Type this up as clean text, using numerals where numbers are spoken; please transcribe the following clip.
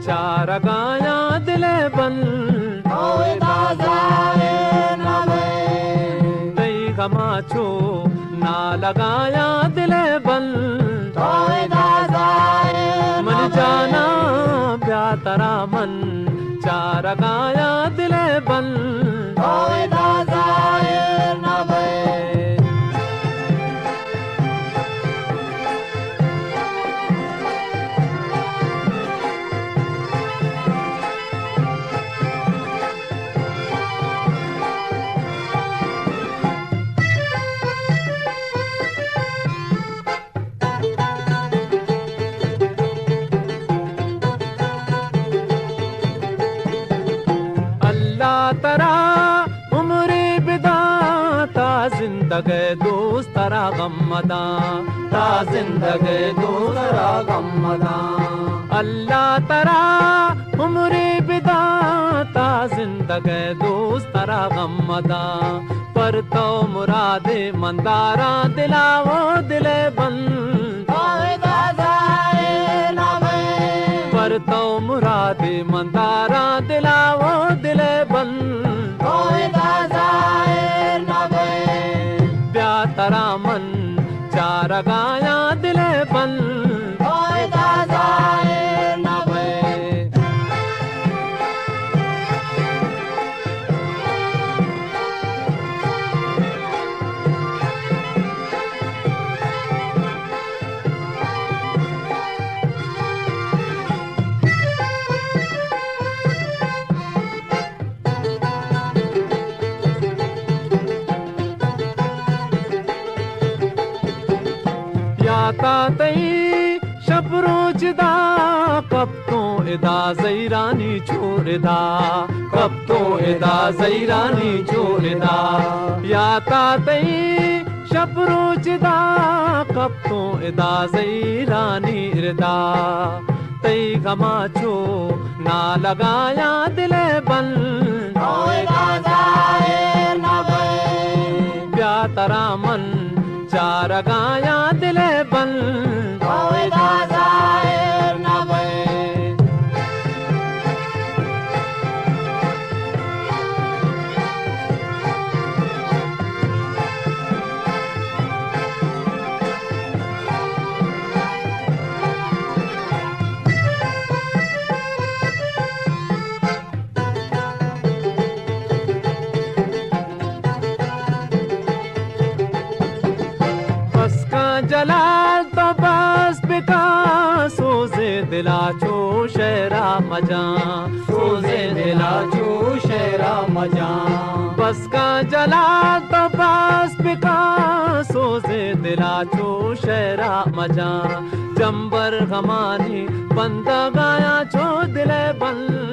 चार गाया दिले बन तई गमाचो ना लगाया दिले बन मन जाना ब्यातरा मन चार गाया दिले बन तरा उम्रे बिदाता जिंदगी दोस्त तरा गम्मदा ता जिंदगी दोस्त तरा गम्मदा अल्लाह तरा उम्रे बिदाता जिंदगी दोस्त तरा गम्मदा पर तो मुरादे मंदारा दिलावो दिले बंद पर तो मुरादे मंदारा दिलावो दिले बंद ब्यातरा मन चार गाया दिले बंद तई शबरोजदा कब तो इदा जैरानी छोड़दा कब तो इदा जैरानी छोड़दा या तई शबरोजदा कब तो इदा जैरानी इरदा तई गमाचो ना लगाया दिले बन ब्यातरा मन चार गाया दिले बन जलाल तो बस बिका सोजे दिला चो शेरा मजा सोजे दिला चो शेरा मजा बस का जलाल तो बस बिका सोजे दिला चो शेरा मजा जंबर गमानी बंदा गाया चो दिले बंद